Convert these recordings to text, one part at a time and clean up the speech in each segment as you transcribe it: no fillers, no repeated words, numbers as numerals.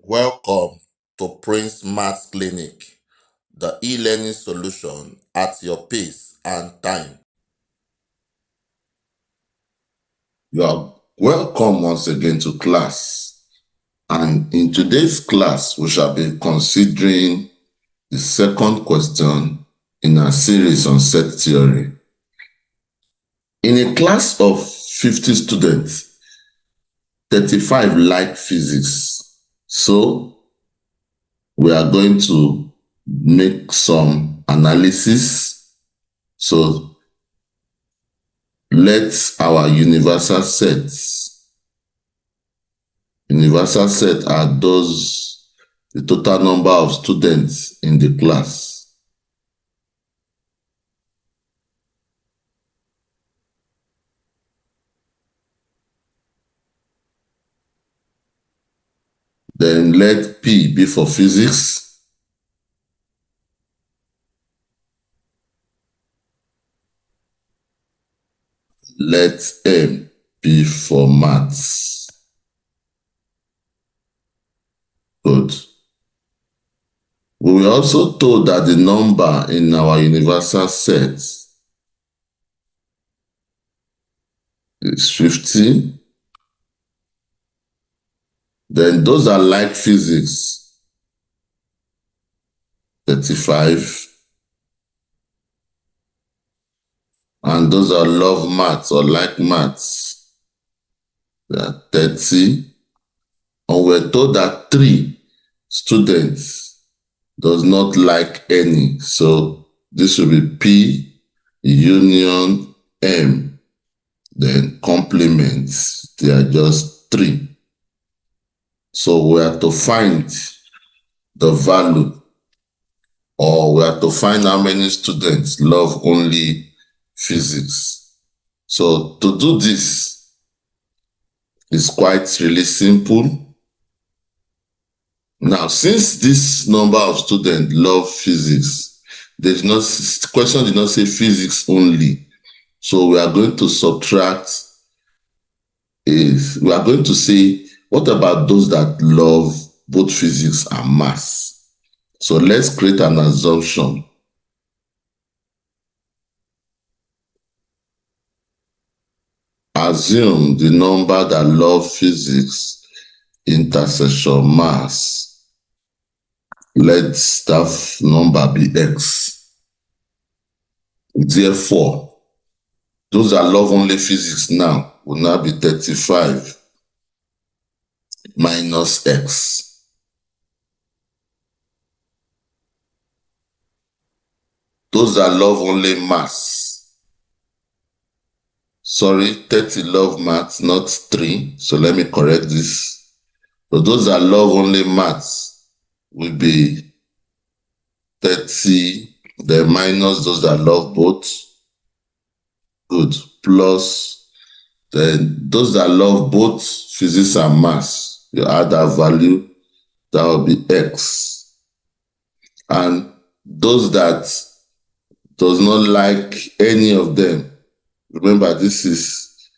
Welcome to Prince Maths Clinic, the e-learning solution at your pace and time. You are welcome once again to class. And in today's class, we shall be considering the second question in our series on set theory. In a class of 50 students, 35 like physics. So we are going to make some analysis. So let our universal sets. Universal set are the total number of students in the class. Then let P be for physics. Let M be for maths. Good. We were also told that the number in our universal set is 50. Then those that like physics, 35. And those that love maths or like maths, they are 30. And we're told that 3 students does not like any. So this will be P union M. Then complements, they are just 3. So we have to find the value, or we have to find how many students love only physics. So to do this is quite really simple. Now, since this number of students love physics, the question did not say physics only. So we are going to subtract we are going to say, what about those that love both physics and maths? So let's create an assumption. Assume the number that love physics intersection maths. Let that number be X. Therefore, those that love only physics now will now be 35 minus X. Those that love only maths, 30 love maths, not 3. So let me correct this. So those that love only maths will be 30, then minus those that love both. Good. Plus, then those that love both physics and maths, you add that value, that will be X. And those that does not like any of them, remember this is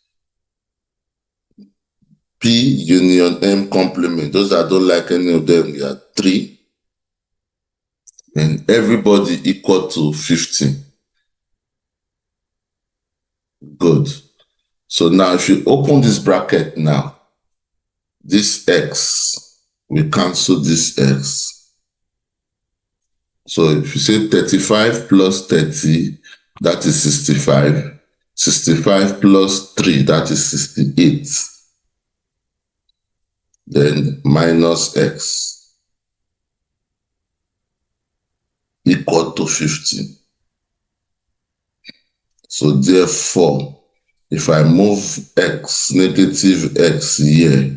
P union M complement. Those that don't like any of them, they are 3. And everybody equal to 50. Good. So now if you open this bracket now, this X, we cancel this X. So if you say 35 plus 30, that is 65. 65 plus 3, that is 68. Then minus X equal to 50. So therefore, if I move X, negative X here,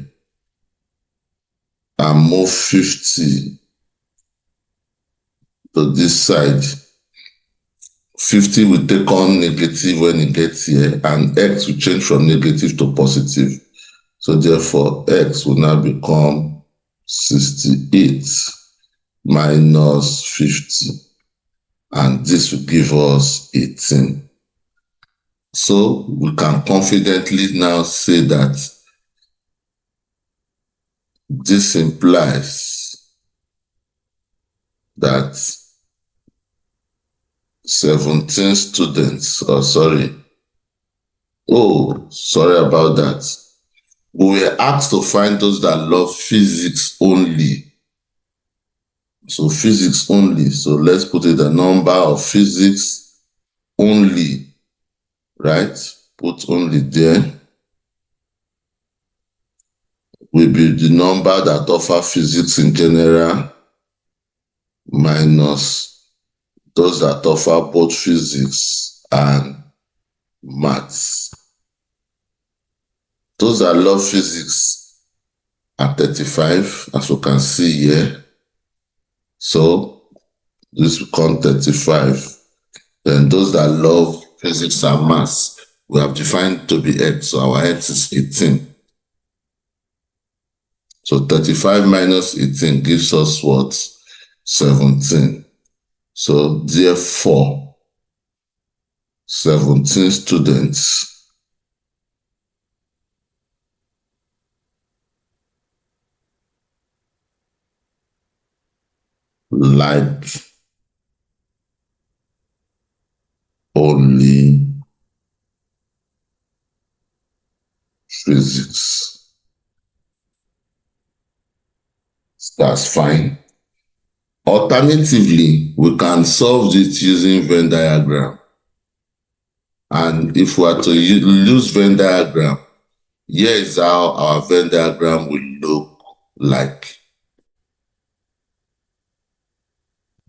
and move 50 to this side, 50 will take on negative when it gets here, and X will change from negative to positive. So therefore, X will now become 68 minus 50. And this will give us 18. So we can confidently now say that this implies that 17 students, sorry about that. We were asked to find those that love physics only. So physics only. So let's put it the number of physics only, right? Put only there. Will be the number that offer physics in general minus those that offer both physics and maths. Those that love physics are 35, as you can see here. So this becomes 35. Then those that love physics and maths, we have defined to be X. So our X is 18. So 35 minus 18 gives us what? 17. So therefore, 17 students like only physics. That's fine. Alternatively, we can solve it using Venn diagram. And if we are to use Venn diagram, here is how our Venn diagram will look like.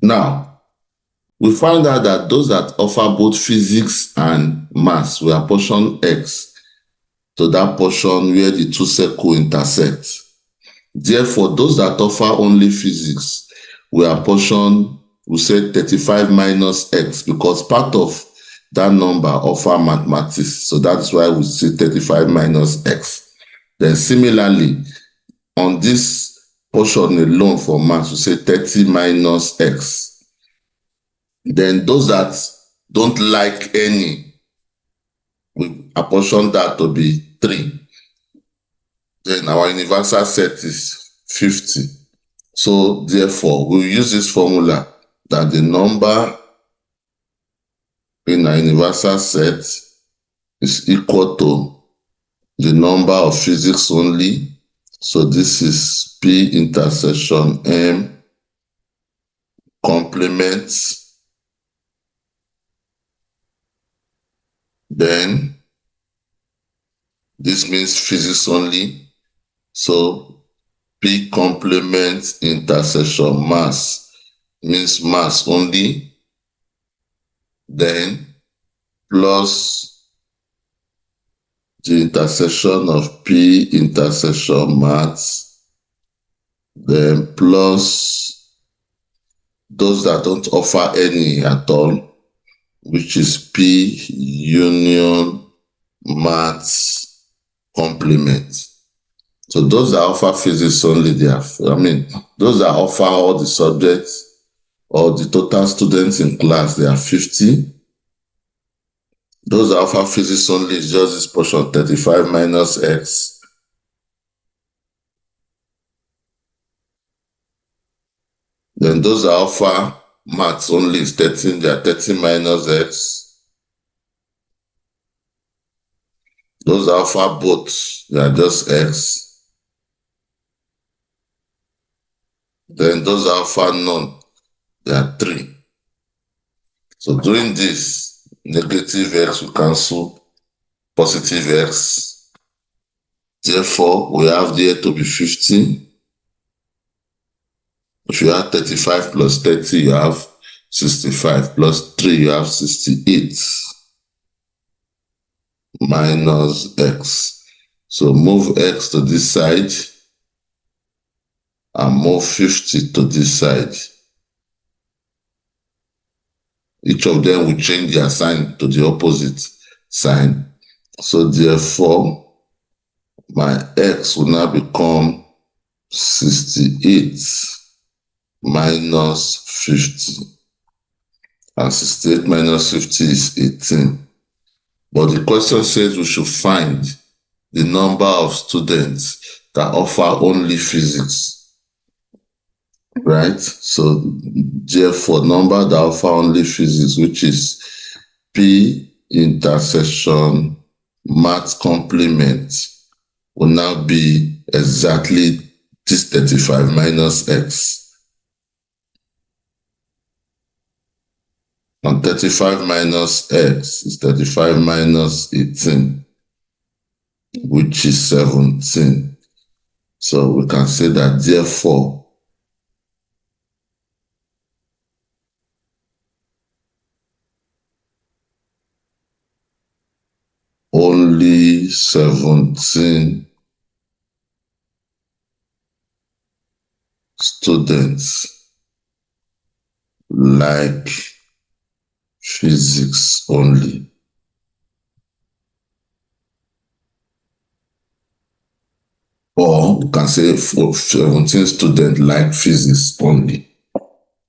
Now, we find out that those that offer both physics and maths will apportion X to that portion where the two circles intersect. Therefore, those that offer only physics will apportion, we say 35 minus X, because part of that number offer mathematics. So that's why we say 35 minus X. Then similarly, on this portion alone for maths, we say 30 minus X. Then those that don't like any, we apportion that to be 3. Then our universal set is 50. So therefore, we'll use this formula that the number in our universal set is equal to the number of physics only. So this is P intersection M complement. Then this means physics only. So P complement intersection mass means mass only. Then plus the intersection of P intersection maths, then plus those that don't offer any at all, which is P union maths complement. So those that offer physics only, those that offer all the subjects or the total students in class, they are 50. Those that offer physics only is just this portion, 35 minus X. Then those that offer maths only is 13, they are 30 minus X. Those that offer both, they are just X. Then those that offer none, they are 3. So doing this, negative X will cancel positive X. Therefore, we have there to be 50. If you add 35 plus 30, you have 65. Plus 3, you have 68. Minus X. So move X to this side and move 50 to this side. Each of them will change their sign to the opposite sign. So therefore, my X will now become 68 minus 50. And 68 minus 50 is 18. But the question says we should find the number of students that offer only physics, right? So therefore, number that offer only physics, which is P intersection math complement, will now be exactly this 35 minus x. And 35 minus x is 35 minus 18, which is 17. So we can say that therefore, only 17 students like physics only. Or we can say for 17 students like physics only.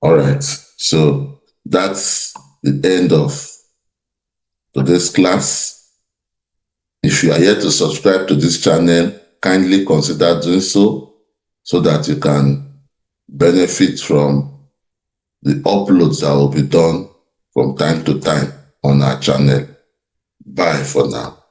All right. So that's the end of today's class. If you are yet to subscribe to this channel, kindly consider doing so that you can benefit from the uploads that will be done from time to time on our channel. Bye for now.